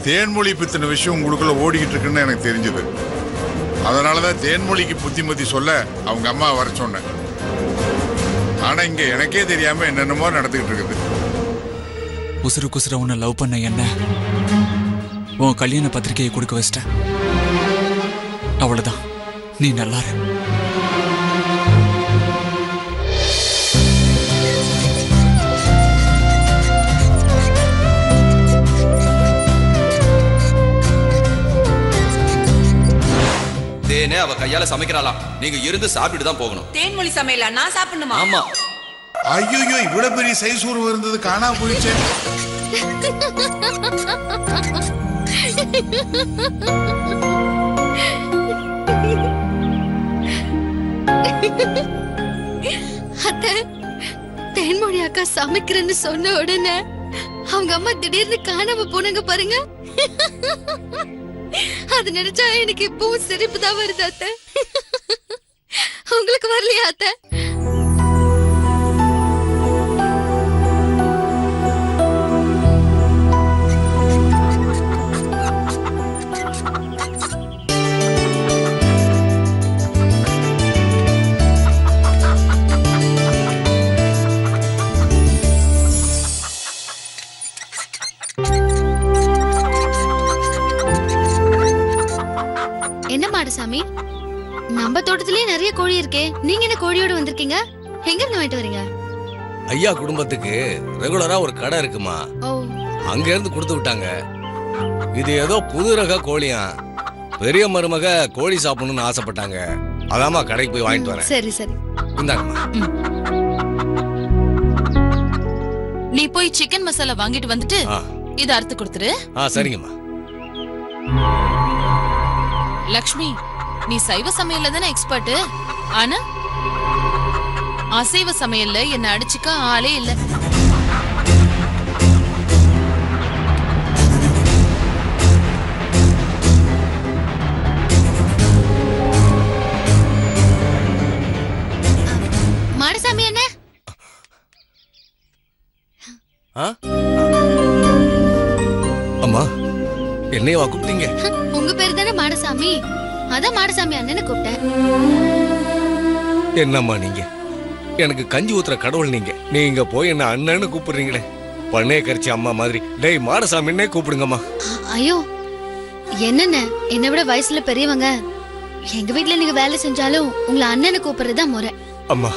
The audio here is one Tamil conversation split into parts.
தேன்மொழி பத்தின விஷயம் உங்களுக்குள்ள ஓடிக்கிட்டு இருக்குன்னு எனக்கு தெரிஞ்சது. அதனாலதான் தேன்மொழிக்கு புத்திமதி சொல்ல அவங்க அம்மா வர சொன்னேன். ஆனா இங்க எனக்கே தெரியாம என்னென்னமோ நடந்துகிட்டு இருக்குது. உசுறு குசுற உன்னை லவ் பண்ண என்ன உன் கல்யாண பத்திரிகையை கொடுக்க வச்சிட்டேன். அவ்வளவுதான், நீ நல்லா இரு. தேனே அவ கையால சமைக்கிறாளாம். நீங்க இருந்து சாப்பிட்டு தான் போகணும். தேன்மொழி சமையலா? நான் சாப்பிடணுமா? ஆமா. ஐயோ, இவ்வளவு பெரிய சைசூர் இருந்தது காணாம போயிடுச்சு. அத்தை, தேன்மொழி அக்கா சமைக்கிறேன்னு சொன்ன உடனே அவங்க அம்மா திடீர்னு காணாம போனாங்க பாருங்க. அது நினைச்சா எனக்கு இப்பவும் சிரிப்பு தான் வருது அத்தை. உங்களுக்கு வரலையா அத்தை? என்ன மாடசாமி, நம்ம தோட்டத்திலேயே நிறைய கோழி இருக்கே, நீங்க என்ன கோழியோட வந்திருக்கீங்க? எங்க இருந்து வாங்கிட்டு வரீங்க? ஐயா குடும்பத்துக்கு ரெகுலரா ஒரு கடை இருக்குமா, அங்க இருந்து கொடுத்து விட்டாங்க. இது ஏதோ புது ரக கோழியா, பெரிய மருமக கோழி சாப்பிடணும்னு ஆசைப்பட்டாங்க. அதாமா கடைக்கு போய் வாங்கிட்டு வரேன். சரி சரி, இந்தாங்கம்மா. நீ போய் சிக்கன் மசாலா வாங்கிட்டு வந்துட்டு இத அறுத்து கொடுத்துரு. சரிங்கம்மா. லக்ஷ்மி, நீ சைவ சமையல்ல தானே எக்ஸ்பர்ட், ஆனா அசைவ சமையல்ல என்ன அடிச்சுக்க ஆளே இல்ல. மாடசாமி என்ன? அம்மா, என்னையவா கூப்பிட்டீங்க? உங்க பேரு தானே மாடசாமி, அதான் மாடசாமி அண்ணனை கூப்பிட்டேன். என்னம்மா நீங்க, எனக்கு கஞ்சி ஊத்துற கடவுள் நீங்க. நீங்க போய் என்ன அண்ணன்னு கூப்பிடுறீங்களே, பண்ணே கரிச்சி அம்மா மாதிரி. டேய் மாடசாமின்னே கூப்பிடுங்கம்மா. ஐயோ, என்னென்ன என்னை விட வயசுல பெரியவங்க, எங்க வீட்டுல நீங்க வேலை செஞ்சாலும் உங்களை அண்ணனை கூப்பிடுறதுதான் முறை. அம்மா,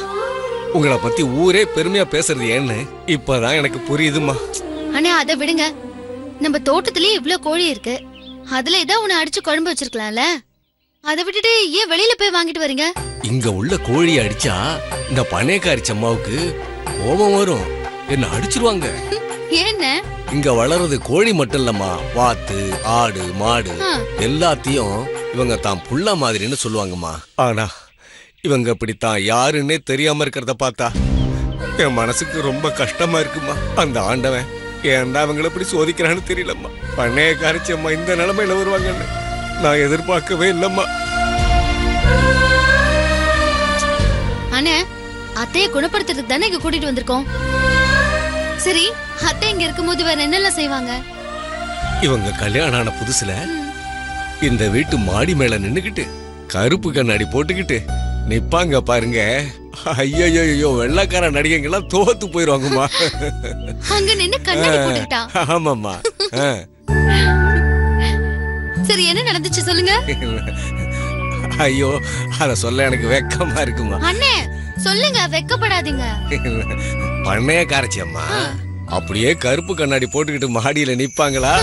உங்களை பத்தி ஊரே பெருமையா பேசுறது ஏன்னு இப்பதான் எனக்கு புரியுதுமா. அண்ணா அதை விடுங்க, நம்ம தோட்டத்திலேயே இவ்ளோ கோழி இருக்கு, அதுல ஏதாவது உன்னை அடிச்சு குழம்பு வச்சிருக்கலாம்ல, அதை விட்டுட்டு ஏன் வெளியில போய் வாங்கிட்டு வரீங்க? இங்க உள்ள கோழி அடிச்சா இந்த பண்ணேக்காரி அம்மாவுக்கு கோபம் வரும், என்ன அடிச்சிருவாங்க. என்ன? இங்க வளர்றது கோழி மட்டும் இல்லம்மா, வாத்து, ஆடு, மாடு எல்லாத்தையும் இவங்க தான் புள்ள மாதிரின்னு சொல்லுவாங்கம்மா. ஆனா இவங்க இப்படித்தான் யாருன்னே தெரியாம இருக்கிறத பார்த்தா என் மனசுக்கு ரொம்ப கஷ்டமா இருக்குமா. அந்த ஆண்டவன் ஏன்டா அவங்களை இப்படி சோதிக்கிறான்னு தெரியலம்மா. பண்ணேக்காரி அம்மா இந்த நிலைமையில வருவாங்கன்னு நான் எதிர்பார்க்கவே இல்லம்மா. அண்ணே, அத்தைய குணப்படுத்துறதுக்கு தானே இங்க கூட்டிட்டு வந்திருக்கோம். சரி, அத்தை இங்க இருக்கும்போது வேற என்னெல்லாம் செய்வாங்க? இவங்க கல்யாணம் ஆன புதுசுல இந்த வீட்டு மாடி மேல நின்னுக்கிட்டு கருப்பு கண்ணாடி போட்டுக்கிட்டு நிப்பாங்க பாருங்க. ஐயோ, வெள்ளக்கார நடிகைங்கெல்லாம் தோத்து போயிருவாங்கம்மா. அங்க நின்னு கண்ணாடி போட்டுக்கிட்டா? ஆமாம்மா. சரி, என்ன நடந்துச்சு சொல்லுங்க. ஐயோ, அத சொல்ல எனக்கு வெக்கமா இருக்குமா. அண்ணே சொல்லுங்க, வெக்கப்படாதீங்க. பண்ணைய காரச்சி அம்மா அப்படியே கருப்பு கண்ணாடி போட்டுக்கிட்டு மாடியில நிப்பாங்களா?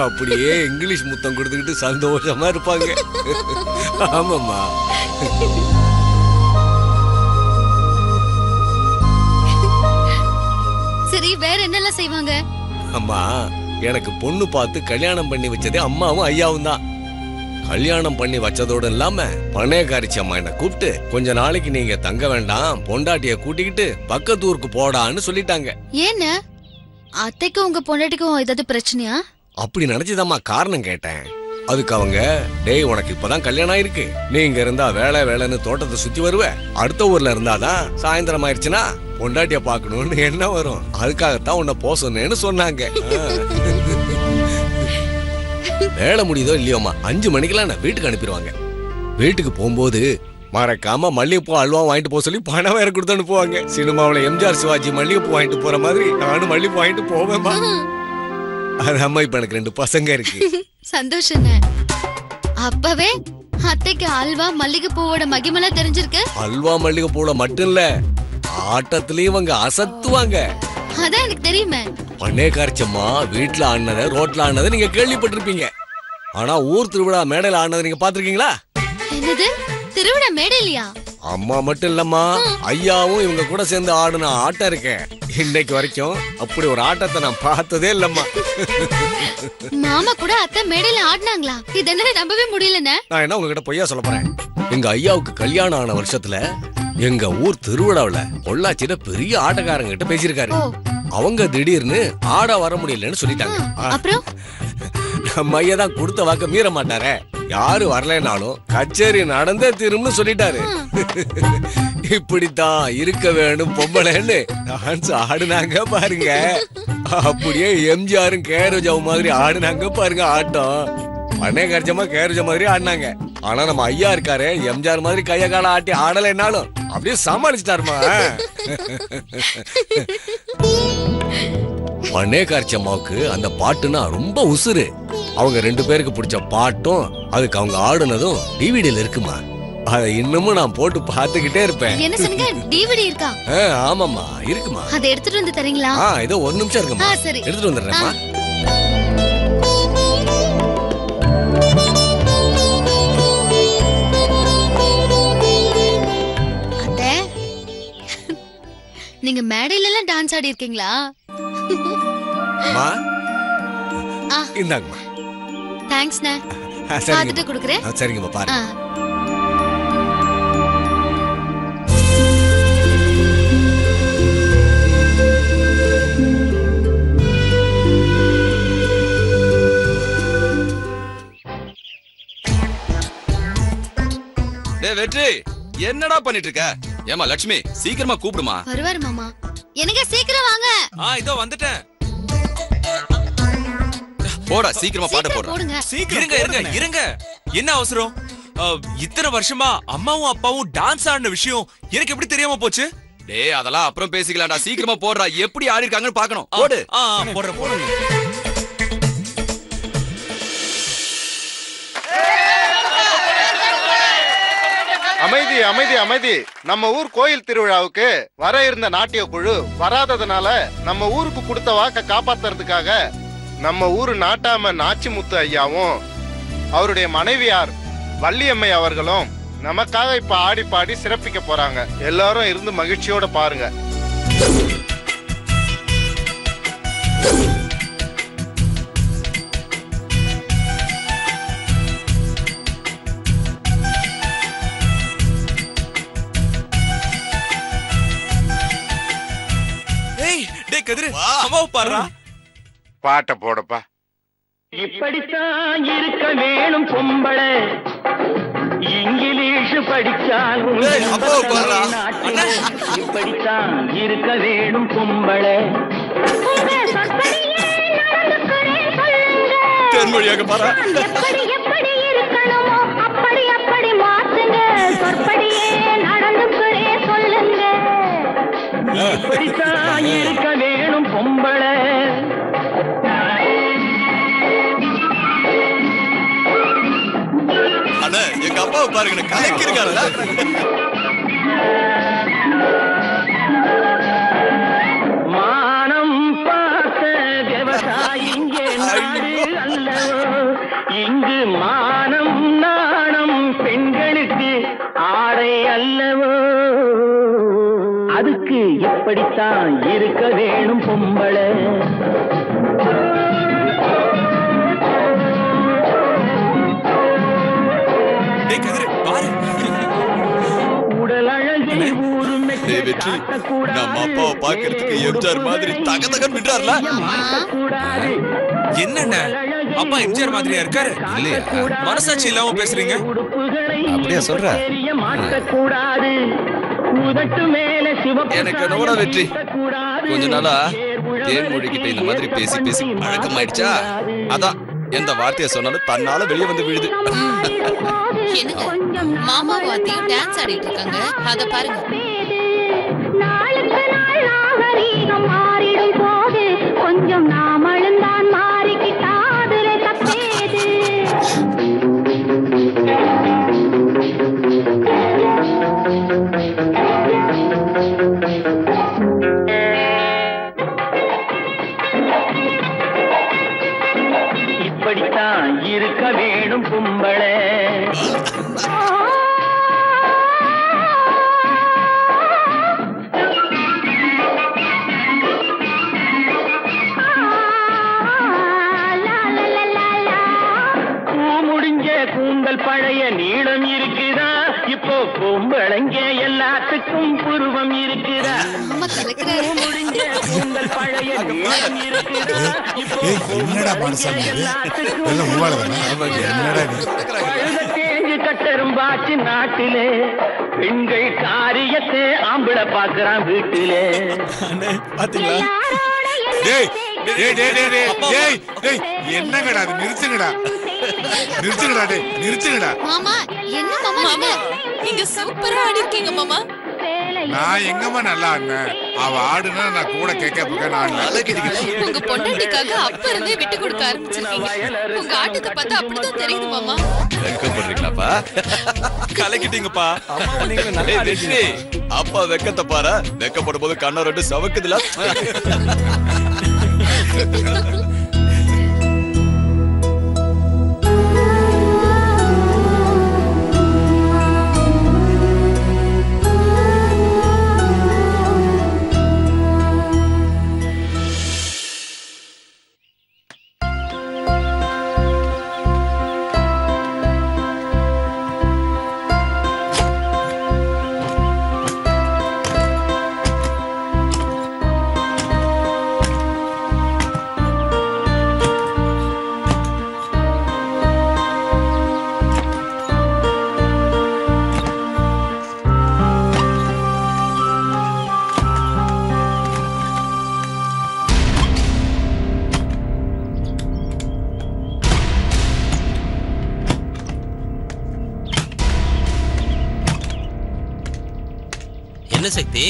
அப்படியே இங்கிலீஷ் முத்தம் கொடுத்துக்கிட்டு சந்தோஷமா இருப்பாங்க. ஆமாம்மா. சரி, வேற என்னெல்லாம் செய்வாங்க? அம்மா, எனக்கு பொண்ணு பார்த்து கல்யாணம் பண்ணி வச்சதே அம்மாவும் ஐயாவும் தான். கல்யாணம் பண்ணி வச்சதோடு இல்லாம பணையக்காரிச்சி அம்மா என்ன கூப்பிட்டு கொஞ்ச நாளைக்கு நீங்க தங்க வேண்டாம், பொண்டாட்டிய கூட்டிக்கிட்டு பக்கத்து ஊருக்கு போடான்னு சொல்லிட்டாங்க. ஏன்னு அத்தைக்கும் உங்க பொண்டாட்டிக்கும் ஏதாவது பிரச்சனையா? அப்படி நினைச்சுதாம்மா காரணம் கேட்டேன். அதுக்கு அவங்க, டேய் உனக்கு இப்பதான் கல்யாணம் ஆயிருக்கு, நீ இங்க இருந்தா வேலை வேலைன்னு தோட்டத்தை சுத்தி வருவ, அடுத்த ஊர்ல இருந்தாதான் சாயந்தரம் ஆயிடுச்சுன்னா பொண்டாட்டிய பாக்கணும்னு என்ன வரும், அதுக்காகத்தான் உன்னை போ சொன்னேன்னு சொன்னாங்க. வேலை முடியுதோ இல்லையோமா 5 மணிக்கெல்லாம் நான் வீட்டுக்கு அனுப்பிடுவாங்க. வீட்டுக்கு போகும்போது மறக்காம மல்லிகைப்பூ அல்வா வாங்கிட்டு போக சொல்லி பணம் வேற கொடுத்து அனுப்புவாங்க. சினிமாவில் எம்ஜிஆர் சிவாஜி மல்லிகைப்பூ வாங்கிட்டு போற மாதிரி நானும் மல்லிகைப்பூ வாங்கிட்டு போவேமா. அது அம்மா, இப்ப எனக்கு 2 பசங்க இருக்கு. சந்தோஷம். அப்பவே அத்தைக்கு அல்வா மல்லிகை பூவோட மகிமெல்லாம் தெரிஞ்சிருக்கு. அல்வா மல்லிகை பூல மட்டும் இல்ல, ஆட்டத்திலயும் அவங்க அசத்துவாங்க. அதான் எனக்கு தெரியுமே. பண்ணேக்காரிச்சம்மா வீட்டுல ஆடினத ரோட்ல ஆடினதை நீங்க கேள்விப்பட்டிருப்பீங்க. ஆனா ஊர் திருவிழா மேடையில ஆடினதை நீங்க பாத்திருக்கீங்களா? என்னது, திருவிழா மேடையிலையா? அம்மா மட்டும் இல்லம்மா, ஐயாவும் இவங்க கூட சேர்ந்து ஆடின ஆட்டம் இருக்க. இன்னைக்கு வரைக்கும் அப்படி ஒரு ஆட்டத்தை நான் பார்த்ததே இல்லம்மா. மாமா கூட அத்தை மேடையில ஆடினாங்களா? இது என்ன நம்பவே முடியலண்ணே. நான் என்ன உங்ககிட்ட பொய்யா சொல்ல போறேன்? எங்க ஐயாவுக்கு கல்யாணம் ஆன வருஷத்துல எங்க ஊர் திருவிழாவுல பொள்ளாச்சியில பெரிய ஆட்டக்காரங்க கிட்ட பேசியிருக்காரு. அவங்க திடீர்னு ஆட வர முடியலன்னு சொல்லிட்டாங்க. அப்புறம் நம்ம ஐயா தான் கொடுத்த வாக்க மீற மாட்டாரே, யாரு வரலனாலும் கச்சேரி நடந்தே திரும்புன்னு சொல்லிட்டாரு. இப்படித்தான் இருக்க வேணும் பொம்பளைன்னு டான்ஸ் ஆடுனாங்க பாருங்க. அப்படியே எம்ஜிஆரும் கேரோஜாவும் மாதிரி ஆடுனாங்க பாருங்க ஆட்டம். பண்ணே கரைச்சமா கேரோஜா மாதிரி ஆடினாங்க. ஆனா நம்ம ஐயா இருக்காரு, எம்ஜிஆர் மாதிரி கைய கால ஆட்டி ஆடலைன்னாலும் அப்படியே சமாளிச்சிட்டாருமா. பண்ணேக்காரிச்சி அம்மாவுக்கு அந்த பாட்டுனா ரொம்ப உசுறு. அவங்க 2 பேருக்கு பிடிச்ச பாட்டும் அதுக்கு அவங்க ஆடுனதும் டிவிடில இருக்குமா. அதை இன்னமும் நான் போட்டு பாத்துக்கிட்டே இருப்பேன். என்ன சொன்னீங்க, டிவிடி இருக்கா? ஆமாம்மா இருக்குமா. அதை எடுத்துட்டு வந்து தரீங்களா? இதோ 1 நிமிஷம் இருக்குமா. சரி, எடுத்துட்டு வந்துடுறேன்மா. அத்தை, நீங்க மேடையில எல்லாம் டான்ஸ் ஆடி இருக்கீங்களா? இந்தாங்கம்மா. தேங்க்ஸ்ண்ணே. பார்த்துட்டு கொடுக்குறேன். சரிங்கம்மா, பாருங்க. வெற்றி, என்னடா பண்ணிட்டு இருக்க? ஏமா லட்சுமி, சீக்கிரமா கூப்பிடுமா. வருவாரு மாமா. எனக்கு சீக்கிரம் வாங்க. இதோ வந்துட்டேன். போடா, சீக்கிரமா பாட போடுங்க. இருங்க. என்ன அவசரம்? இத்தனை வருஷமா அம்மாவும் அப்பாவும் டான்ஸ் ஆடின விஷயம் எனக்கு எப்படி தெரியாம போச்சு? டேய், அதெல்லாம் அப்புறம் பேசிக்கலாம்டா. சீக்கிரமா போடுறா, எப்படி ஆடி இருக்காங்கன்னு பாக்கணும். போடு. போடுறேன். அமைதி அமைதி அமைதி. நம்ம ஊர் கோயில் திருவிழாவுக்கு வர இருந்த நாட்டிய குழு வராததுனால நம்ம ஊருக்கு கொடுத்த வாக்க காப்பாத்துறதுக்காக நம்ம ஊரு நாட்டாம நாச்சிமுத்து ஐயாவும் அவருடைய மனைவியார் வள்ளியம்மை அவர்களும் நமக்காக இப்ப ஆடி பாடி சிறப்பிக்க போறாங்க. எல்லாரும் இருந்து மகிழ்ச்சியோட பாருங்க. பாட்ட போடப்பா. இப்படித்தான் இருக்க வேணும் பொம்பளை, இங்கிலீஷ் படிச்சால் இப்படித்தான் இருக்க வேணும் பொம்பளை. தென்மொழியாக பாரா. எப்படி எப்படி இருக்கணுமோ அப்படி அப்படி மாத்துங்க, சொற்படியே நடந்துக்கிறே சொல்லுங்க. இப்படித்தான் இருக்க வேணும் பொம்பளை. அண்ணா, எங்க அப்பாவை பாருங்க, கலக்கி இருக்காருல்ல. மானம் பார்த்த விவசாயிங்க நாடு அல்லவா. ஊருக்கு இப்படித்தான் இருக்க வேணும் பொம்பளை. டேய் கதிரு பாரு. உடல் அழகில் ஊரும் டேய் வெற்றி, நம்ம அப்பாவை பார்க்கிறதுக்கு எம்ஜிஆர் மாதிரி தகதகன்னு விடுறார்ல. கூடாது. என்னண்ணே அப்பா எம்ஜிஆர் மாதிரியா இருக்காரு? இல்லையா? மனசாட்சி இல்லாம பேசுறீங்க. உடுப்புகளை அப்படியா சொல்ற? தெரிய மாட்டக்கூடாது. உதட்டு மேல சிவப்பு எனக்கு என்னோட வெற்றி, கொஞ்ச நாளா தேன்மொழி கிட்ட இந்த மாதிரி பேசி பேசி பழக்கமாயிடுச்சா, அதான் எந்த வார்த்தையை சொன்னாலும் தன்னால வெளியே வந்து விழுது. என்னங்க மாமா வாத்தியும் டான்ஸ் ஆடிட்டு இருக்காங்க, அத பாருங்க. நாளுக்கு நாள் நாகரீகம் மாறிடும் போது கொஞ்சம் நாமளும் தான் மாறிக்கிட்டாதுல தப்பேது. இப்படித்தான் இருக்க வேணும் பொம்பளை. கூந்தல் பழைய நீளம் இருக்குதா, இப்போ பொம்பளைங்க எல்லாத்துக்கும் புருவம் இருக்குதா. முடிஞ்ச கூந்தல் பழைய நீளம் இருக்குதா, இப்போ தேஞ்சு கட்டரும்பாச்சு நாட்டிலே. பெண்கள் காரியத்தை ஆம்பளை பாக்குறான் வீட்டிலே. என்னங்கடா அது? நிறுத்துங்கடா நிறுத்துங்கடா டேய் நிறுத்துங்கடா. மாமா என்ன மாமா மாமா நீங்க சூப்பரா ஆடி இருக்கீங்க மாமா. நான் எங்கம்மா நல்லா ஆடினேன்? அவ ஆடுனா நான் கூட கேட்க உங்க பொண்டாட்டிக்காக அப்ப இருந்தே விட்டு கொடுக்க ஆரம்பிச்சிருக்கீங்க. உங்க ஆட்டத்தை பார்த்தா அப்படிதான் தெரியுது மாமா. வெக்கப்படுறீங்களாப்பா? கலக்கிட்டீங்கப்பா. டேய் வெற்றி, அப்பா வெக்கத்தை பாரு, வெக்கப்படும் போது கண்ணை ரெண்டு சவக்குதுல. என்ன சக்தி,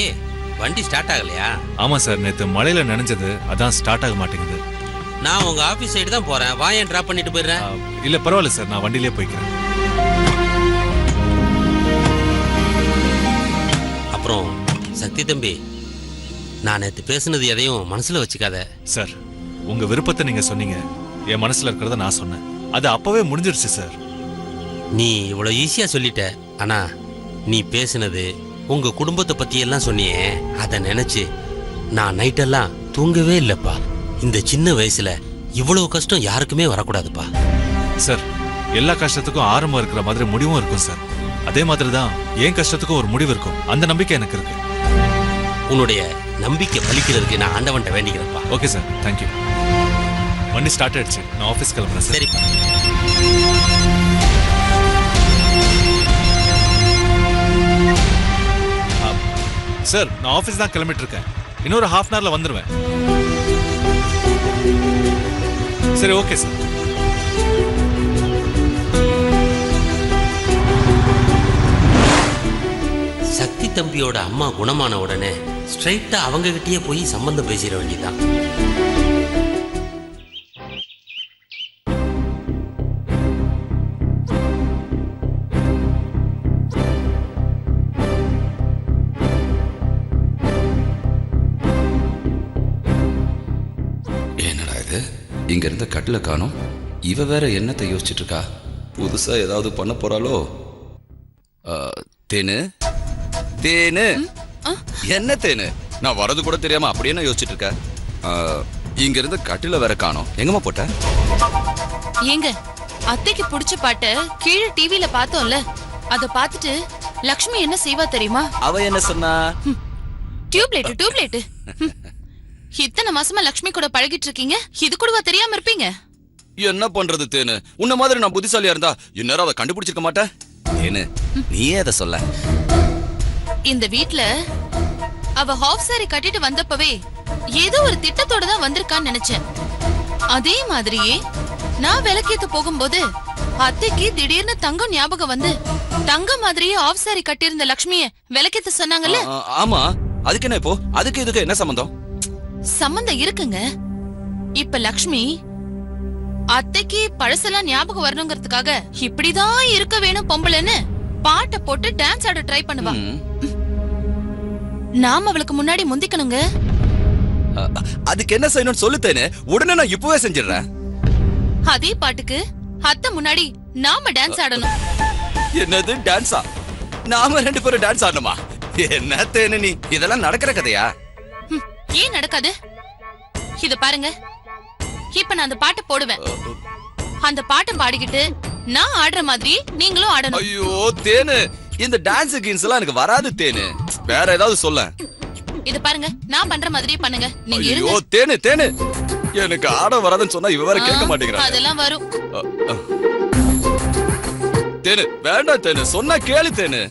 வண்டி ஸ்டார்ட் ஆகலையா? ஆமா சார், நேத்து மழையில நனைஞ்சது, அதான் ஸ்டார்ட் ஆக மாட்டேங்குது. நான் உங்க ஆபீஸ் சைடு தான் போறேன், வா ஏன் டிராப் பண்ணிட்டு போயிடுறேன். இல்ல பரவாயில்ல சார், நான் வண்டியிலே போய்க்கிறேன். அப்புறம் சக்தி தம்பி, நான் நேத்து பேசுனது எதையும் மனசுல வச்சுக்காத. சார், உங்க விருப்பத்தை நீங்க சொன்னீங்க, என் மனசுல இருக்கிறத நான் சொன்னேன், அது அப்பவே முடிஞ்சிருச்சு சார். நீ இவ்வளவு ஈஸியா சொல்லிட்ட, ஆனா நீ பேசுனது உங்க குடும்பத்தை பத்தி எல்லாம் சொன்னியே, அதை நினைச்சு நான் நைட்டெல்லாம் தூங்கவே இல்லப்பா. இந்த சின்ன வயசுல இவ்வளவு கஷ்டம் யாருக்குமே வரக்கூடாதுப்பா. சார், எல்லா கஷ்டத்துக்கும் ஆரம்பம் இருக்கிற மாதிரி முடிவும் இருக்கும் சார். அதே மாதிரி தான் என் கஷ்டத்துக்கும் ஒரு முடிவு இருக்கும், அந்த நம்பிக்கை எனக்கு இருக்கு. உன்னுடைய நம்பிக்கை பலிக்கிறதுக்கு நான் ஆண்டவன்ட்ட வேண்டிக்கிறேன்ப்பா. Okay sir, thank you. வண்டி ஸ்டார்ட் ஆயிடுச்சு, நான் ஆஃபீஸ் கிளம்புறேன் சார். சரிப்பா. சார், நான் ஆஃபீஸ் தான் கிளம்பிட்டு இருக்கேன், இன்னொரு ஹாஃப் அன் ஹவர்ல வந்துருவேன். சரி, ஓகே சார். சக்தி தம்பியோட அம்மா குணமான உடனே ஸ்ட்ரைட்டா அவங்க கிட்டயே போய் சம்பந்தம் பேசிட வேண்டியதான். என்னடா இது, இங்க இருந்த கட்டில காணோம். இவ வேற என்னத்தை யோசிச்சுட்டு இருக்கா? புதுசா ஏதாவது பண்ண போறாளோ? தேனு தேனு, என்ன தேனு நான் வரது கூட தெரியாம அப்படியே நான் யோசிச்சுட்டு இருக்க. இங்க இருந்து கட்டில வேற காணோம். எங்கம்மா போட்ட? ஏங்க அத்தைக்கு பிடிச்ச பாட்டை கீழே டிவில பார்த்தோம்ல, அத பார்த்துட்டு லக்ஷ்மி என்ன செய்வா தெரியுமா? அவ என்ன சொன்னா? டியூப்லைட். இத்தனை மாசமா லக்ஷ்மி கூட பழகிட்டு இருக்கீங்க, இது கூடவா தெரியாம இருப்பீங்க? என்ன பண்றது தேனு, உன்ன மாதிரி நான் புத்திசாலியா இருந்தா இந்நேரம் அதை கண்டுபிடிச்சிருக்க மாட்டேன். தேனு நீயே அதை சொல்ல. இந்த வீட்ல அவ ஹாஃப் சாரி கட்டிட்டு வந்தப்பவே ஏதோ ஒரு திட்டத்தோட தான் வந்திருக்கான்னு நினைச்சேன். அதே மாதிரியே நான் விளக்கேத்த போகும்போது அத்தைக்கு திடீர்னு தங்கம் ஞாபகம் வந்து தங்க மாதிரியே ஆஃப் சாரி கட்டியிருந்த லக்ஷ்மிய விளக்கேத்த சொன்னாங்கல்ல. ஆமா, அதுக்கு என்ன இப்போ? அதுக்கு இதுக்கு என்ன சம்பந்தம்? சம்பந்தம் இருக்குங்க. இப்ப லக்ஷ்மி அத்தைக்கு பழசெல்லாம் ஞாபகம் வரணுங்கிறதுக்காக இப்படிதான் இருக்க வேணும் பொம்பளைன்னு பாட்டை போட்டு டான்ஸ் ஆட ட்ரை பண்ணுவா. நாம அவளுக்கு முன்னாடி முந்திக்கணுங்க. அதுக்கு என்ன செய்யணும்னு சொல்லுத்தேனே, உடனே நான் இப்பவே செஞ்சிடுறேன். அதே பாட்டுக்கு அத்தை முன்னாடி நாம டான்ஸ் ஆடணும். என்னது டான்ஸா? நாம 2 பேரும் டான்ஸ் ஆடணுமா? என்ன தேனு நீ, இதெல்லாம் நடக்கிற கதையா? ஏன் நடக்காது? இத பாருங்க, இப்ப நான் அந்த பாட்டை போடுவேன். அந்த பாட்டை பாடிக்கிட்டு நான் ஆடுற மாதிரி நீங்களும் ஆடணும். ஐயோ தேனு, இந்த டான்ஸ் கீன்ஸ் எல்லாம் எனக்கு வராது தேனு. வேற ஏதாவது சொல்ல. இத பாருங்க, நான் பண்ற மாதிரியே பண்ணுங்க. நீங்க ஐயோ இருங்க. தேனு தேனு, எனக்கு ஆட வராதுன்னு சொன்னா இவ வேற கேட்க மாட்டேங்கிறா. அதெல்லாம் வரும். தேனு வேண்டாம் தேனு, சொன்னா கேளு தேனு.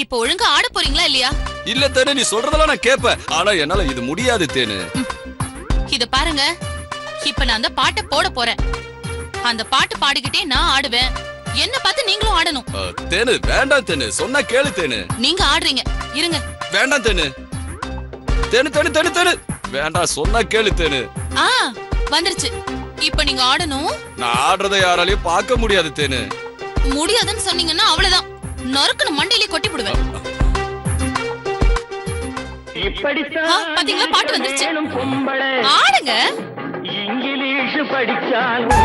இப்ப ஒழுங்கா ஆட போறீங்களா இல்லையா? இல்ல தேனு, நீ சொல்றதெல்லாம் நான் கேட்பேன். ஆனா என்னால இது முடியாது தேனு. இத பாருங்க, இப்ப நான் அந்த பாட்டை போட போறேன். அந்த பாட்டு பாடிக்கிட்டே நான் ஆடுவேன். என்ன பார்த்து நீங்களும் ஆடணும். தேனு வேண்டாம் தேனு, சொன்னா கேளு தேனு. நீங்க ஆடுறீங்க, இருங்க. வேண்டாம் தேனு. தேனு தேனு தேனு தேனு வேண்டாம், சொன்னா கேளு தேனு. வந்துருச்சு. இப்ப நீங்க ஆடணும். நான் ஆடுறதை யாராலையும் பார்க்க முடியாது தேனு. முடியாதுன்னு சொன்னீங்கன்னா அவ்வளவுதான், நொறுக்குன்னு மண்டையிலே கொட்டி போடுவேன். பாத்தீங்களா, பாட்டு வந்துருச்சு. ஆடுங்க. இங்கிலீஷ் படிச்சாலும்